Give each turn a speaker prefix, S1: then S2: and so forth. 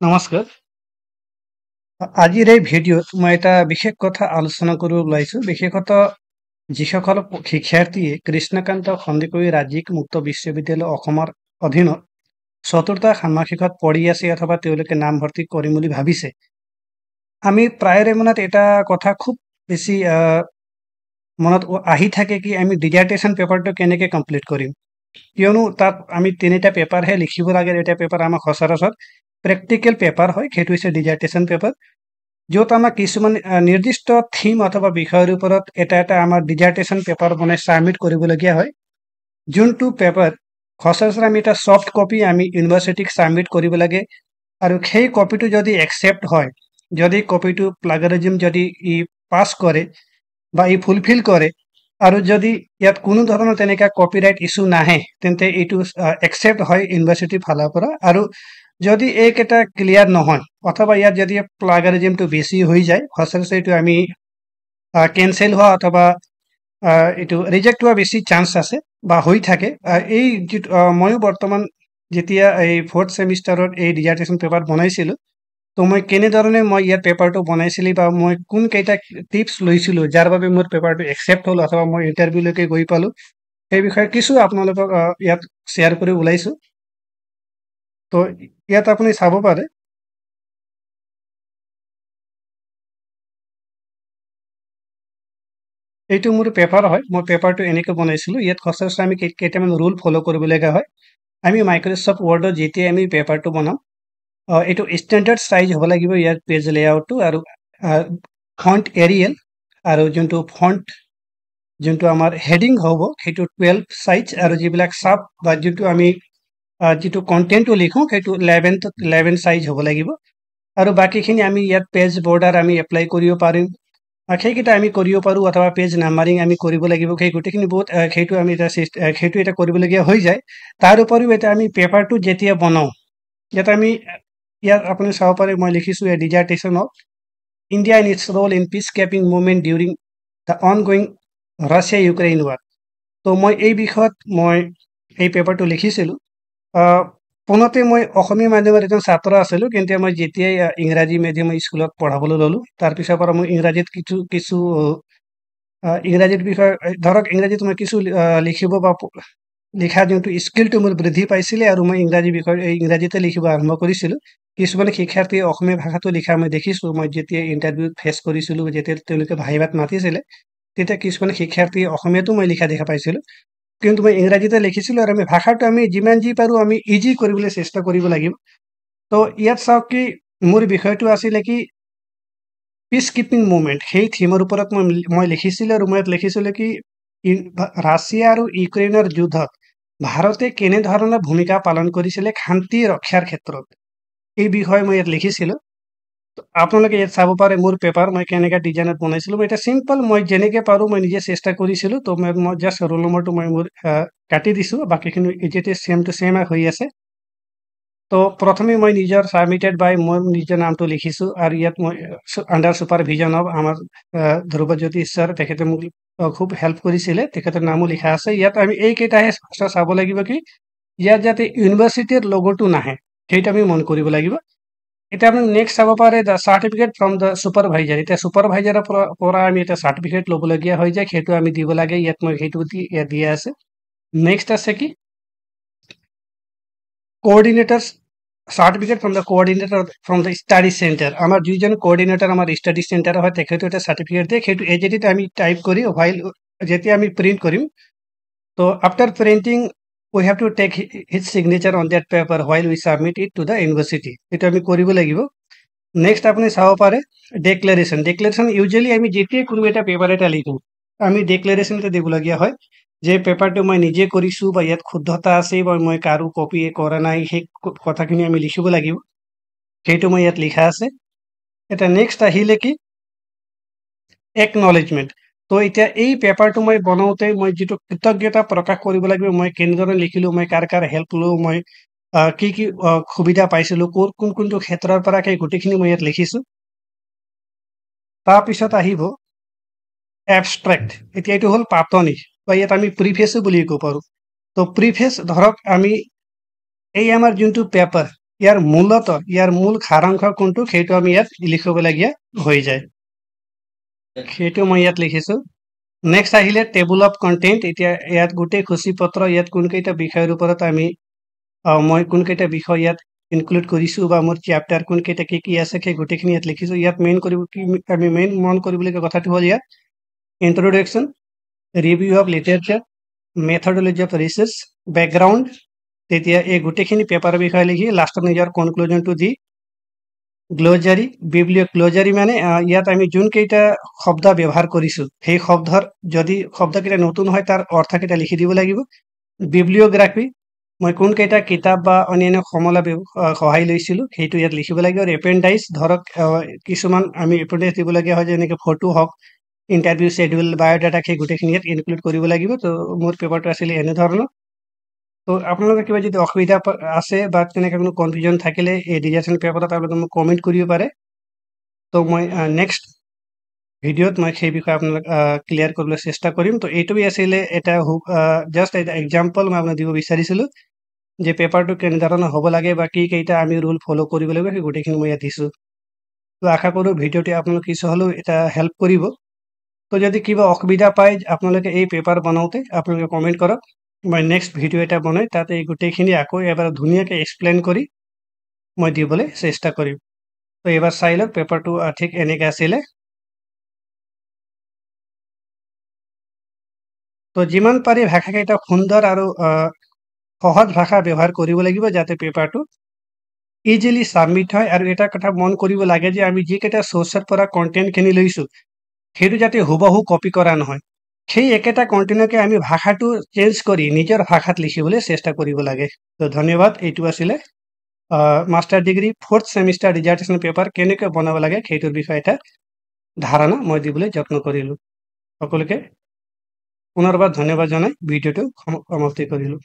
S1: নমস্কাৰ। আজিৰ এই ভিডিঅ'ত মই এটা বিশেষ কথা আলোচনা কৰিব ওলাইছোঁ। বিশেষতঃ যিসকল শিক্ষাৰ্থীয়ে কৃষ্ণকান্ত সন্দিকৈ ৰাজ্যিক মুক্ত বিশ্ববিদ্যালয় অসমৰ অধীনত চতুৰ্থ ষান্মাসিকত পঢ়ি আছে অথবা তেওঁলোকে নামভৰ্তি কৰিম বুলি ভাবিছে। আমি প্ৰায়ৰে মনত এটা কথা খুব বেছি মনত আহি থাকে কি আমি ডিজাৰ্টেশ্যন পেপাৰটো কেনেকৈ কমপ্লিট কৰিম। কিয়নো তাত আমি তিনিটা পেপাৰহে লিখিব লাগে। এটা পেপাৰ আমাক সচৰাচৰ প্ৰেক্টিকেল পেপাৰ হয়, সেইটো হৈছে ডিজাৰ্টেশ্যন পেপাৰ, য'ত আমাক কিছুমান নিৰ্দিষ্ট থিম অথবা বিষয়ৰ ওপৰত এটা আমাৰ ডিজাৰ্টেশ্যন পেপাৰ বনাই ছাবমিট কৰিবলগীয়া হয়। যোনটো পেপাৰ সচৰাচৰ আমি এটা ছফ্ট কপি আমি ইউনিভাৰ্চিটিক ছাবমিট কৰিব লাগে, আৰু সেই কপিটো যদি একচেপ্ট হয়, যদি কপিটো প্লাগাৰিজিম যদি ই পাছ কৰে বা ই ফুলফিল কৰে, আৰু যদি ইয়াত কোনো ধৰণৰ তেনেকুৱা কপিৰাইট ইছ্যু নাহে, তেন্তে এইটো একচেপ্ট হয় ইউনিভাৰ্চিটিৰ ফালৰ পৰা। আৰু যদি এইকেইটা ক্লিয়াৰ নহয় অথবা ইয়াত যদি প্লাগাৰিজিমটো বেছি হৈ যায়, সচৰাচৰ এইটো আমি কেনচেল হোৱা অথবা এইটো ৰিজেক্ট হোৱা বেছি চান্স আছে বা হৈ থাকে। এই যিটো ময়ো বৰ্তমান যেতিয়া এই 4th ছেমিষ্টাৰত এই ডিজাৰ্টেশ্যন পেপাৰ বনাইছিলোঁ, তো মই কেনেধৰণে মই ইয়াত পেপাৰটো বনাইছিলোঁ বা মই কোনকেইটা টিপছ লৈছিলোঁ যাৰ বাবে মোৰ পেপাৰটো একচেপ্ট হ'ল অথবা মই ইণ্টাৰভিউলৈকে গৈ পালোঁ, সেই বিষয়ে কিছু আপোনালোকক ইয়াত শ্বেয়াৰ কৰি ওলাইছোঁ। তো ইয়াত আপুনি চাব পাৰে, এইটো মোৰ পেপাৰ হয়। মই পেপাৰটো এনেকৈ বনাইছিলোঁ। ইয়াত সচৰাচৰ আমি কেইটামান ৰুল ফ'ল' কৰিবলগীয়া হয়। আমি মাইক্ৰ'ছফ্ট ৱৰ্ডত যেতিয়া আমি পেপাৰটো বনাম, এইটো ষ্টেণ্ডাৰ্ড চাইজ হ'ব লাগিব ইয়াৰ পেজ লেআউটটো, আৰু ফণ্ট এৰিয়েল, আৰু যোনটো আমাৰ হেডিং হ'ব সেইটো 12 চাইজ, আৰু যিবিলাক চাব বা যোনটো আমি যিটো কণ্টেণ্টটো লিখোঁ সেইটো 11 চাইজ হ'ব লাগিব। আৰু বাকীখিনি আমি ইয়াত পেজ বৰ্ডাৰ আমি এপ্লাই কৰিব পাৰিম, সেইকেইটা আমি কৰিব পাৰোঁ, অথবা পেজ নাম্বাৰিং আমি কৰিব লাগিব। সেই গোটেইখিনি বহুত সেইটো আমি সেইটো এটা কৰিবলগীয়া হৈ যায়। তাৰ উপৰিও এতিয়া আমি পেপাৰটো যেতিয়া বনাওঁ, ইয়াত আপুনি চাব পাৰে মই লিখিছোঁ a dissertation of India in its role in peace keeping movement during the ongoing Russia Ukraine war. তো মই এই বিষয়ত মই এই পেপাৰটো লিখিছিলোঁ। পোনতে মই অসমীয়া মাধ্যমৰ এজন ছাত্ৰ আছিলোঁ, কিন্তু মই যেতিয়াই ইংৰাজী মিডিয়াম স্কুলত পঢ়াবলৈ ল'লোঁ, তাৰপিছৰ পৰা মই ইংৰাজীত কিছু ইংৰাজীৰ বিষয়ে ধৰক ইংৰাজীত মই কিছু লিখিব বা লিখা যোনটো স্কিলটো মোৰ বৃদ্ধি পাইছিলে, আৰু মই ইংৰাজীতে লিখিব আৰম্ভ কৰিছিলোঁ। কিছুমান শিক্ষাৰ্থীয়ে অসমীয়া ভাষাটো লিখা মই দেখিছোঁ। মই যেতিয়া ইণ্টাৰভিউত ফেচ কৰিছিলোঁ, যেতিয়া তেওঁলোকে ভাইভাত মাতিছিলে, তেতিয়া কিছুমান শিক্ষাৰ্থীয়ে অসমীয়াতো মই লিখা দেখা পাইছিলোঁ, কিন্তু মই ইংৰাজীতে লিখিছিলোঁ। আৰু ভাষাটো আমি যিমান যি পাৰোঁ আমি ইজি কৰিবলৈ চেষ্টা কৰিব লাগিব। তো ইয়াত চাওক কি মোৰ বিষয়টো আছিলে কি পিচ কিপিং মুভমেণ্ট, সেই থিমৰ ওপৰত মই লিখিছিলোঁ। আৰু মই ইয়াত লিখিছিলোঁ কি ৰাছিয়া আৰু ইউক্ৰেইনৰ যুদ্ধত ভাৰতে কেনেধৰণৰ ভূমিকা পালন কৰিছিলে শান্তি ৰক্ষাৰ ক্ষেত্ৰত, এই বিষয়ে মই ইয়াত লিখিছিলোঁ। আপোনালোকে ইয়াত চাব পাৰে মোৰ পেপাৰ মই কেনেকৈ ডিজাইনত বনাইছিলোঁ। মই এটা চিম্পল, মই যেনেকৈ পাৰোঁ মই নিজে চেষ্টা কৰিছিলোঁ। তো মই জাষ্ট ৰোল নম্বৰটো মই মোৰ কাটি দিছোঁ, বাকীখিনি এতিয়া ছেম টু ছেম হৈ আছে। তো প্ৰথমে মই নিজৰ ছাবমিটেড বাই মোৰ নিজৰ নামটো লিখিছোঁ, আৰু ইয়াত মই আণ্ডাৰ ছুপাৰভিজন অফ আমাৰ ধ্ৰুৱজ্যোতি ছাৰ, তেখেতে মোক খুব হেল্প কৰিছিলে, তেখেতৰ নামো লিখা আছে। ইয়াত আমি এইকেইটাহে চাব লাগিব কি ইয়াত যাতে ইউনিভাৰ্চিটিৰ লগটো নাহে, সেইটো আমি মন কৰিব লাগিব। এতিয়া আপুনি নেক্সট চাব পাৰে the certificate from the supervisor. এতিয়া ছুপাৰভাইজাৰৰ পৰা আমি এটা চাৰ্টিফিকেট ল'বলগীয়া হৈ যায়, সেইটো আমি দিব লাগে। ইয়াত মই সেইটো ইয়াত দিয়া আছে। নেক্সট আছে কি coordinator certificate from the coordinator from the study centre. আমাৰ যিজন কোঅৰ্ডিনেটৰ আমাৰ ষ্টাডি চেণ্টাৰ হয়, তেখেতে এটা চাৰ্টিফিকেট দিয়ে। সেইটো এজেডিত আমি টাইপ কৰি যেতিয়া আমি প্ৰিণ্ট কৰিম, তো after printing we have to take his signature on that paper while we submit it to the university. এটা আমি কৰিব লাগিব। নেক্সট আপুনি চাব পাৰে ডিক্লেৰেশ্যন ইউজুৱেলি আমি যেতিয়াই কোনো এটা পেপাৰ এটা লিখোঁ, আমি ডিক্লেৰেশ্যন এটা দিবলগীয়া হয় যে পেপাৰটো মই নিজে কৰিছোঁ বা ইয়াত শুদ্ধতা আছে বা মই কাৰো কপি কৰা নাই, সেই কথাখিনি আমি লিখিব লাগিব। সেইটো মই ইয়াত লিখা আছে। এটা নেক্সট আহিলে কি একনলেজমেণ্ট। তো এতিয়া এই পেপাৰটো মই বনাওঁতে মই যিটো কৃতজ্ঞতা প্ৰকাশ কৰিব লাগিব, মই কেনেদৰে লিখিলোঁ, মই কাৰ হেল্প লওঁ, মই কি সুবিধা পাইছিলোঁ, কোনটো ক্ষেত্ৰৰ পৰা, সেই গোটেইখিনি মই ইয়াত লিখিছোঁ। তাৰপিছত আহিব এবষ্ট্ৰেক্ট। এতিয়া এইটো হ'ল পাতনি, বা ইয়াত আমি প্ৰিফেচো বুলি ক'ব পাৰোঁ। তো প্ৰিফেচ ধৰক আমি এই আমাৰ যোনটো পেপাৰ, ইয়াৰ ইয়াৰ মূল সাৰাংশ কোনটো সেইটো আমি ইয়াত লিখিবলগীয়া হৈ যায় সেইটো মই ইয়াত লিখিছো নেক্সট আহিলে টেবুল অফ কন্টেন্ট এতিয়া ইয়াত গোটেই সূচীপত্ৰ ইয়াত কোনকেইটা বিষয়ৰ ওপৰত আমি মই কোনকেইটা বিষয় ইয়াত ইনক্লুড কৰিছো বা মোৰ চেপ্টাৰ কোনকেইটা কি আছে সেই গোটেইখিনি ইয়াত লিখিছো ইয়াত আমি মেইন মন কৰিবলগীয়া কথাটো হ'ল ইয়াত introduction review of literature methodology of research background তেতিয়া এই গোটেইখিনি পেপাৰৰ বিষয়ে লিখি লাষ্টত নিজৰ কনক্লুজনটো দি গ্লোজাৰী ক্লোজাৰী মানে ইয়াত আমি যোনকেইটা শব্দ ব্যৱহাৰ কৰিছো সেই শব্দৰ যদি শব্দকেইটা নতুন হয় তাৰ অৰ্থকেইটা লিখি দিব লাগিব বিব্লিঅ'গ্ৰাফি মই কোনকেইটা কিতাপ বা অন্যান্য সমলা সহায় লৈছিলো সেইটো ইয়াত লিখিব লাগিব আৰু এপেণ্ডাইজ ধৰক কিছুমান আমি এপেণ্ডাইজ দিবলগীয়া হয় যেনেকৈ ফটো হওক ইণ্টাৰভিউ শ্বেডিউল বায়'ডাটা সেই গোটেইখিনি ইয়াত ইনক্লুড কৰিব লাগিব তো মোৰ পেপাৰটো আছিলে এনেধৰণৰ তো আপোনালোকৰ কিবা যদি অসুবিধা আছে বা তেনেকৈ কোনো কনফিউজন থাকিলে এই ডিজাৰ্টেশ্যন পেপাৰত আপোনালোকে মোক কমেণ্ট কৰিব পাৰে তো মই নেক্সট ভিডিঅ'ত মই সেই বিষয়ে আপোনালোক ক্লিয়াৰ কৰিবলৈ চেষ্টা কৰিম তো এইটোৱে আছিলে এটা জাষ্ট এটা এক্সাম্পল মই আপোনাক দিব বিচাৰিছিলোঁ যে পেপাৰটো কেনেধৰণৰ হ'ব লাগে বা কি কেইটা আমি ৰুল ফ'ল' কৰিব লাগিব সেই গোটেইখিনি মই ইয়াত দিছোঁ তো আশা কৰোঁ ভিডিঅ'টি আপোনালোক কিছু হ'লেও এটা হেল্প কৰিব তো যদি কিবা অসুবিধা পায় আপোনালোকে এই পেপাৰ বনাওঁতে আপোনালোকে কমেণ্ট কৰক মই নেক্সট ভিডিঅ' এটা বনাই তাতে এই গোটেইখিনি আকৌ এবাৰ ধুনীয়াকৈ এক্সপ্লেইন কৰি মই দিবলৈ চেষ্টা কৰিম তো এইবাৰ চাই লওক পেপাৰটো ঠিক এনেকৈ আছিলে তো যিমান পাৰি ভাষাকেইটা সুন্দৰ আৰু সহজ ভাষা ব্যৱহাৰ কৰিব লাগিব যাতে পেপাৰটো ইজিলি ছাবমিট হয় আৰু এটা কথা মন কৰিব লাগে যে আমি যিকেইটা চ'ৰ্চৰ পৰা কণ্টেণ্টখিনি লৈছোঁ সেইটো যাতে হুবহু কপি কৰা নহয় সেই একেটা কণ্টেণ্টকে আমি ভাষাটো চেঞ্জ কৰি নিজৰ ভাষাত লিখিবলৈ চেষ্টা কৰিব লাগে তো ধন্যবাদ এইটো আছিলে master degree 4th semester dissertation paper কেনেকৈ বনাব লাগে সেইটোৰ বিষয়ে এটা ধাৰণা মই দিবলৈ যত্ন কৰিলোঁ সকলোকে পুনৰবাৰ ধন্যবাদ জনাই ভিডিঅ'টো সমাপ্তি কৰিলোঁ